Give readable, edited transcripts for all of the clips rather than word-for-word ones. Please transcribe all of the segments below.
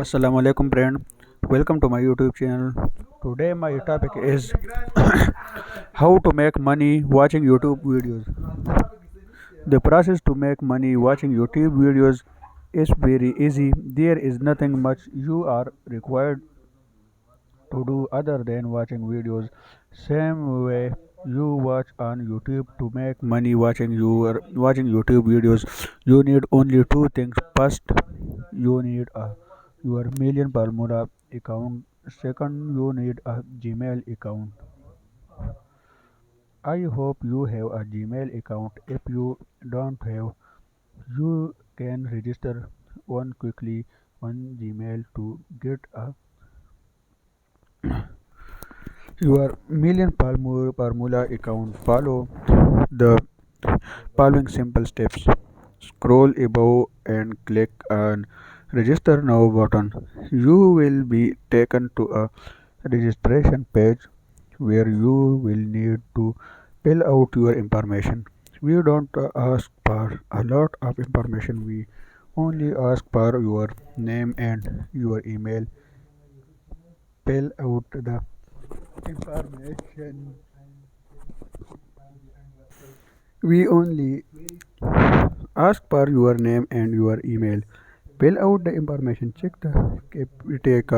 Assalamu alaikum friend. Welcome to my YouTube channel. Today my topic is how to make money watching YouTube videos. The process to make money watching YouTube videos is very easy. There is nothing much you are required to do other than watching videos. Same way you watch on YouTube to make money watching YouTube videos. You need only two things. First, you need your Million Palmura account. Second, you need a Gmail account. I hope you have a Gmail account. If you don't have, you can register one quickly on Gmail to get your Million Palmula account. Follow the following simple steps. Scroll above and click on register now button. You will be taken to a registration page where you will need to fill out your information. We don't ask for a lot of information. We only ask for your name and your email. Fill out the information. We only ask for your name and your email. Fill out the information. Check the take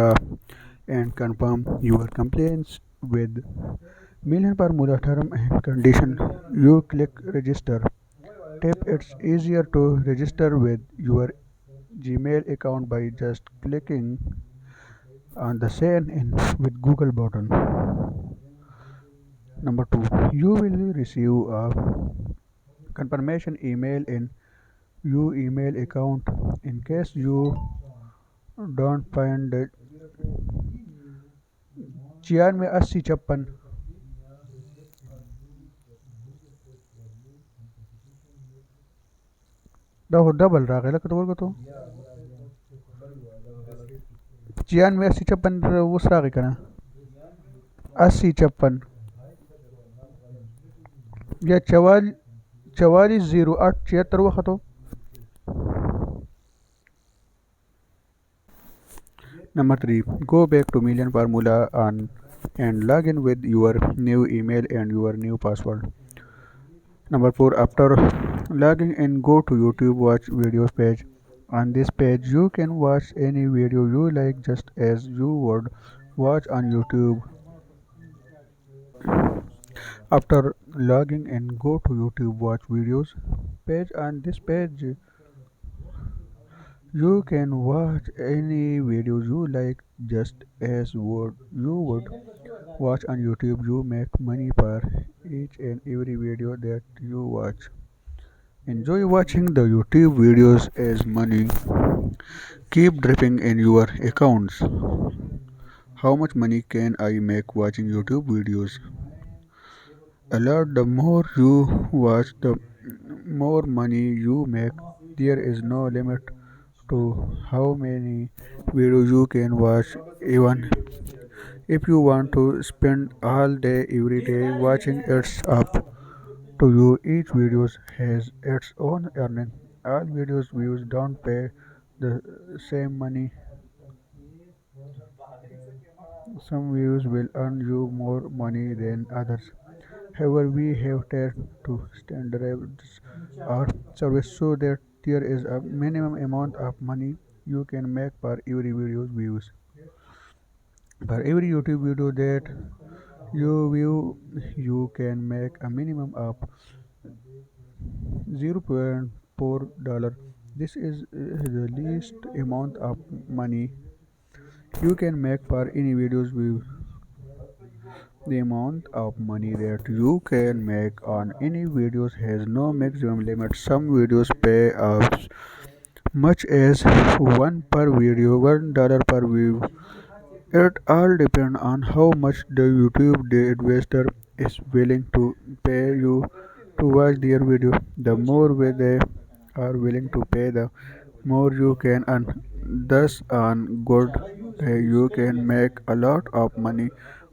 and confirm your complaints with Million Formula term and condition. You click register. Tip it's easier to register with your Gmail account by just clicking on the sign in with Google button. Number two, you will receive a confirmation email in your email account. In case you don't find it, 9680 56 ده double राग है तो बोल तो 9680 56 उस राग कना 8056 या 4408 76 वक्त तो Number 3. Go back to Million Formula and log in with your new email and your new password. Number 4. After logging in, go to YouTube Watch Videos page. On this page, you can watch any video you like just as you would watch on YouTube. After logging in, go to YouTube Watch Videos page. On this page, you can watch any videos you like just as you would watch on YouTube. You make money for each and every video that you watch. Enjoy watching the YouTube videos as money keep dripping in your accounts. How much money can I make watching YouTube videos? A lot. The more you watch, the more money you make. There is no limit to how many videos you can watch. Even if you want to spend all day every day watching, it's up to you. Each video has its own earning. All videos views don't pay the same money. Some views will earn you more money than others. However, we have tried to standardize our service so that there is a minimum amount of money you can make per every video views. For every YouTube video that you view, you can make a minimum of $0.4. This is the least amount of money you can make for any videos view. The amount of money that you can make on any videos has no maximum limit. Some videos pay as much as one per video, $1 per view. It all depends on how much the YouTube investor is willing to pay you to watch their video. The more they are willing to pay, the more you can earn. Thus, on good day, you can make a lot of money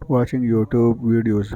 watching YouTube videos.